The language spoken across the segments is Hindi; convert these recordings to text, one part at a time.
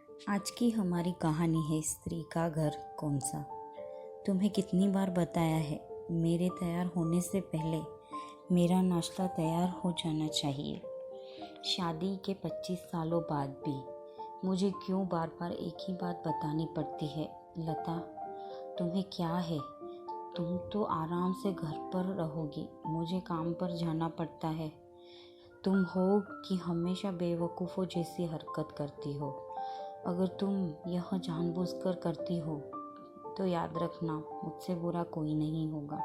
आज की हमारी कहानी है स्त्री का घर कौन सा। तुम्हें कितनी बार बताया है मेरे तैयार होने से पहले मेरा नाश्ता तैयार हो जाना चाहिए। शादी के 25 सालों बाद भी मुझे क्यों बार बार एक ही बात बतानी पड़ती है। लता, तुम्हें क्या है? तुम तो आराम से घर पर रहोगी, मुझे काम पर जाना पड़ता है। तुम हो कि हमेशा बेवकूफ़ों जैसी हरकत करती हो। अगर तुम यह जानबूझकर करती हो तो याद रखना, मुझसे बुरा कोई नहीं होगा।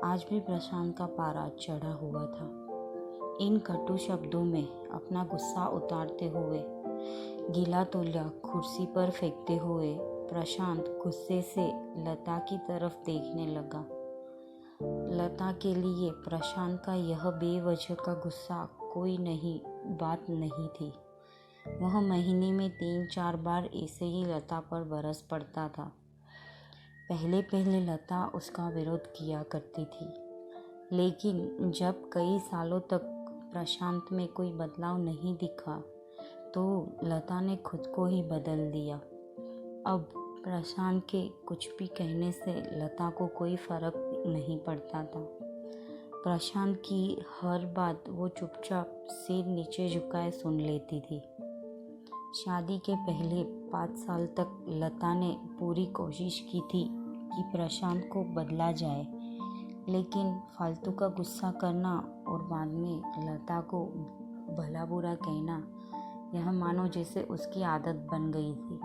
आज भी प्रशांत का पारा चढ़ा हुआ था। इन कटु शब्दों में अपना गुस्सा उतारते हुए, गीला तौलिया कुर्सी पर फेंकते हुए प्रशांत गुस्से से लता की तरफ देखने लगा। लता के लिए प्रशांत का यह बेवजह का गुस्सा कोई नई बात नहीं थी। वह महीने में 3-4 बार ऐसे ही लता पर बरस पड़ता था। पहले पहले लता उसका विरोध किया करती थी, लेकिन जब कई सालों तक प्रशांत में कोई बदलाव नहीं दिखा तो लता ने खुद को ही बदल दिया। अब प्रशांत के कुछ भी कहने से लता को कोई फर्क नहीं पड़ता था। प्रशांत की हर बात वो चुपचाप सिर नीचे झुकाए सुन लेती थी। शादी के पहले 5 साल तक लता ने पूरी कोशिश की थी कि प्रशांत को बदला जाए, लेकिन फालतू का गुस्सा करना और बाद में लता को भला बुरा कहना, यह मानो जैसे उसकी आदत बन गई थी।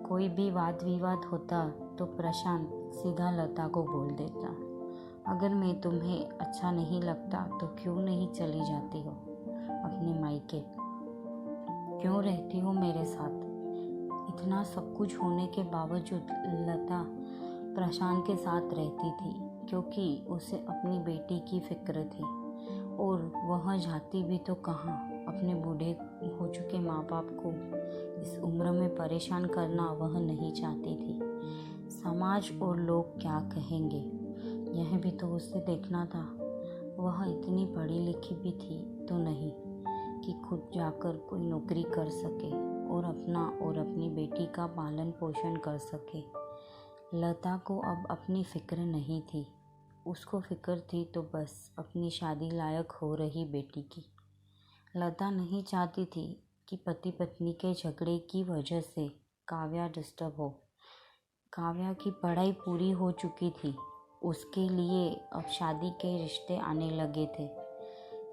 कोई भी वाद विवाद होता तो प्रशांत सीधा लता को बोल देता, अगर मैं तुम्हें अच्छा नहीं लगता तो क्यों नहीं चली जाती हो अपने मायके? क्यों रहती हो मेरे साथ? इतना सब कुछ होने के बावजूद लता प्रशांत के साथ रहती थी, क्योंकि उसे अपनी बेटी की फिक्र थी। और वह जाती भी तो कहाँ, अपने बूढ़े हो चुके माँ बाप को इस उम्र में परेशान करना वह नहीं चाहती थी। समाज और लोग क्या कहेंगे, यह भी तो उसे देखना था। वह इतनी पढ़ी लिखी भी थी तो नहीं कि खुद जाकर कोई नौकरी कर सके और अपना और अपनी बेटी का पालन पोषण कर सके। लता को अब अपनी फिक्र नहीं थी। उसको फिक्र थी तो बस अपनी शादी लायक हो रही बेटी की। लता नहीं चाहती थी कि पति पत्नी के झगड़े की वजह से काव्या डिस्टर्ब हो। काव्या की पढ़ाई पूरी हो चुकी थी, उसके लिए अब शादी के रिश्ते आने लगे थे।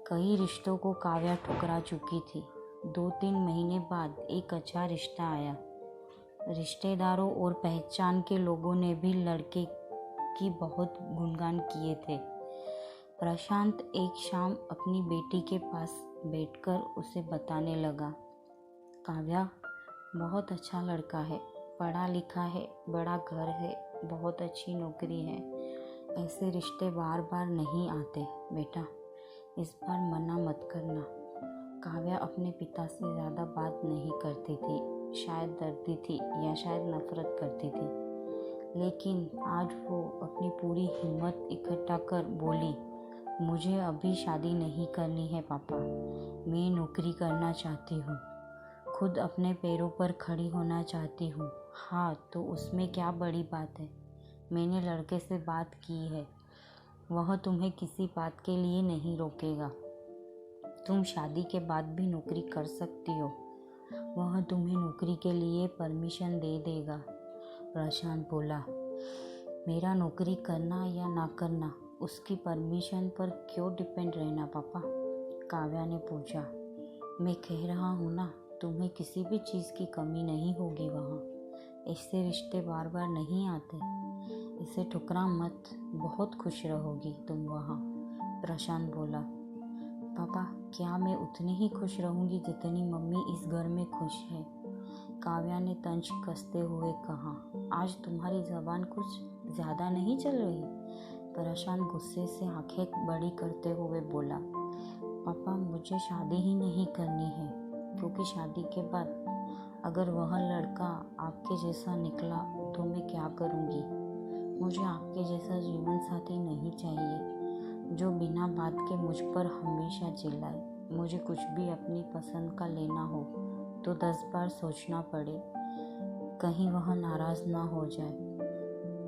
कई रिश्तों को काव्या ठुकरा चुकी थी। 2-3 महीने बाद एक अच्छा रिश्ता आया। रिश्तेदारों और पहचान के लोगों ने भी लड़के की बहुत गुणगान किए थे। प्रशांत एक शाम अपनी बेटी के पास बैठकर उसे बताने लगा, काव्या, बहुत अच्छा लड़का है, पढ़ा लिखा है, बड़ा घर है, बहुत अच्छी नौकरी है। ऐसे रिश्ते बार बार नहीं आते बेटा, इस बार मना मत करना। काव्या अपने पिता से ज़्यादा बात नहीं करती थी, शायद डरती थी या शायद नफरत करती थी, लेकिन आज वो अपनी पूरी हिम्मत इकट्ठा कर बोली, मुझे अभी शादी नहीं करनी है पापा, मैं नौकरी करना चाहती हूँ, खुद अपने पैरों पर खड़ी होना चाहती हूँ। हाँ, तो उसमें क्या बड़ी बात है? मैंने लड़के से बात की है, वह तुम्हें किसी बात के लिए नहीं रोकेगा। तुम शादी के बाद भी नौकरी कर सकती हो, वह तुम्हें नौकरी के लिए परमिशन दे देगा। प्रशांत बोला, मेरा नौकरी करना या ना करना उसकी परमिशन पर क्यों डिपेंड रहना पापा? काव्या ने पूछा। मैं कह रहा हूँ ना, तुम्हें किसी भी चीज़ की कमी नहीं होगी वहाँ। ऐसे रिश्ते बार बार नहीं आते, इसे ठुकरा मत, बहुत खुश रहोगी तुम वहाँ। प्रशांत बोला, पापा, क्या मैं उतनी ही खुश रहूँगी जितनी मम्मी इस घर में खुश है? काव्या ने तंज कसते हुए कहा, आज तुम्हारी ज़बान कुछ ज़्यादा नहीं चल रही? प्रशांत गुस्से से आंखें बड़ी करते हुए बोला, पापा, मुझे शादी ही नहीं करनी है, क्योंकि शादी के बाद अगर वह लड़का आपके जैसा निकला तो मैं क्या करूँगी? मुझे आपके जैसा जीवन साथी नहीं चाहिए जो बिना बात के मुझ पर हमेशा चिल्लाए। मुझे कुछ भी अपनी पसंद का लेना हो तो 10 बार सोचना पड़े, कहीं वह नाराज़ ना हो जाए।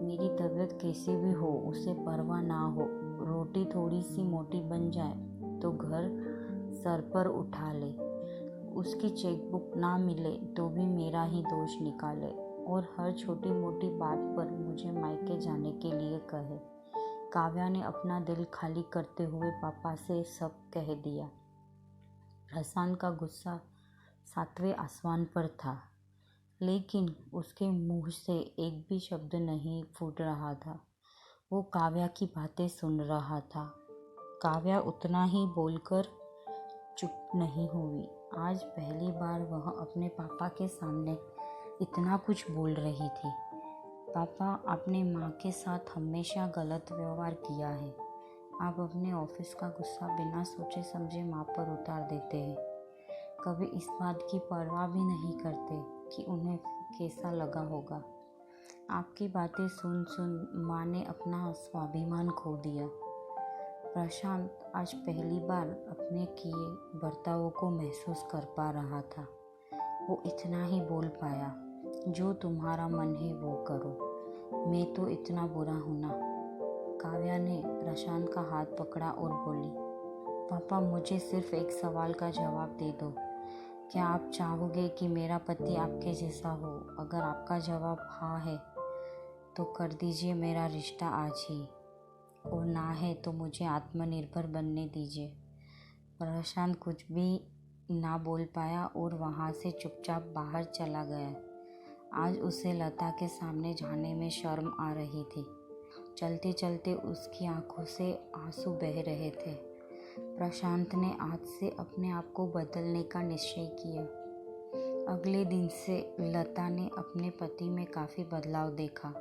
मेरी तबीयत कैसी भी हो उसे परवाह ना हो, रोटी थोड़ी सी मोटी बन जाए तो घर सर पर उठा ले, उसकी चेकबुक ना मिले तो भी मेरा ही दोष निकाले और हर छोटी मोटी बात पर मुझे मायके जाने के लिए कहे। काव्या ने अपना दिल खाली करते हुए पापा से सब कह दिया। प्रशांत का गुस्सा 7वें आसमान पर था, लेकिन उसके मुंह से एक भी शब्द नहीं फूट रहा था। वो काव्या की बातें सुन रहा था। काव्या उतना ही बोलकर चुप नहीं हुई। आज पहली बार वह अपने पापा के सामने इतना कुछ बोल रही थी। पापा, आपने माँ के साथ हमेशा गलत व्यवहार किया है। आप अपने ऑफिस का गुस्सा बिना सोचे समझे माँ पर उतार देते हैं। कभी इस बात की परवाह भी नहीं करते कि उन्हें कैसा लगा होगा। आपकी बातें सुन सुन माँ ने अपना स्वाभिमान खो दिया। प्रशांत आज पहली बार अपने किए बर्तावों को महसूस कर पा रहा था। वो इतना ही बोल पाया, जो तुम्हारा मन है वो करो, मैं तो इतना बुरा हूँ ना। काव्या ने प्रशांत का हाथ पकड़ा और बोली, पापा, मुझे सिर्फ एक सवाल का जवाब दे दो। क्या आप चाहोगे कि मेरा पति आपके जैसा हो? अगर आपका जवाब हाँ है तो कर दीजिए मेरा रिश्ता आज ही, और ना है तो मुझे आत्मनिर्भर बनने दीजिए। प्रशांत कुछ भी ना बोल पाया और वहाँ से चुपचाप बाहर चला गया। आज उसे लता के सामने जाने में शर्म आ रही थी। चलते चलते उसकी आंखों से आंसू बह रहे थे। प्रशांत ने आज से अपने आप को बदलने का निश्चय किया। अगले दिन से लता ने अपने पति में काफ़ी बदलाव देखा।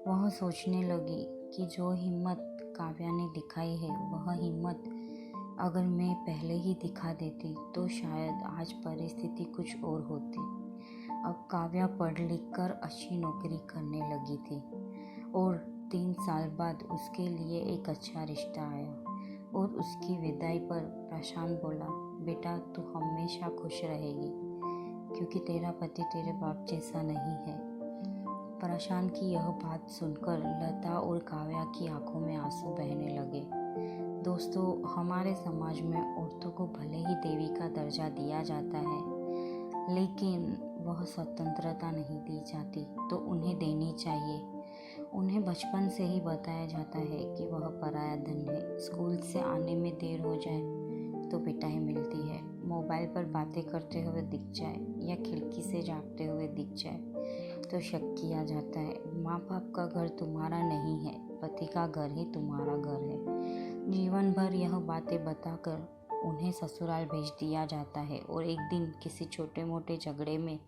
वह सोचने लगी कि जो हिम्मत काव्या ने दिखाई है, वह हिम्मत अगर मैं पहले ही दिखा देती तो शायद आज परिस्थिति कुछ और होती। अब काव्या पढ़ लिख कर अच्छी नौकरी करने लगी थी और 3 साल बाद उसके लिए एक अच्छा रिश्ता आया और उसकी विदाई पर प्रशांत बोला, बेटा तू हमेशा खुश रहेगी क्योंकि तेरा पति तेरे बाप जैसा नहीं है। प्रशांत की यह बात सुनकर लता और काव्या की आंखों में आंसू बहने लगे। दोस्तों, हमारे समाज में औरतों को भले ही देवी का दर्जा दिया जाता है, लेकिन वह स्वतंत्रता नहीं दी जाती तो उन्हें देनी चाहिए। उन्हें बचपन से ही बताया जाता है कि वह पराया धन है। स्कूल से आने में देर हो जाए तो पिटाई मिलती है, मोबाइल पर बातें करते हुए दिख जाए या खिड़की से झाँकते हुए दिख जाए तो शक किया जाता है। माँ बाप का घर तुम्हारा नहीं है, पति का घर ही तुम्हारा घर है। जीवन भर यह बातें बताकर उन्हें ससुराल भेज दिया जाता है और एक दिन किसी छोटे मोटे झगड़े में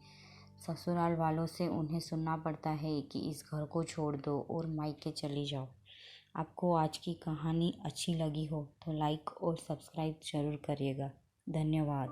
ससुराल वालों से उन्हें सुनना पड़ता है कि इस घर को छोड़ दो और मायके चली जाओ। आपको आज की कहानी अच्छी लगी हो तो लाइक और सब्सक्राइब ज़रूर करिएगा। धन्यवाद।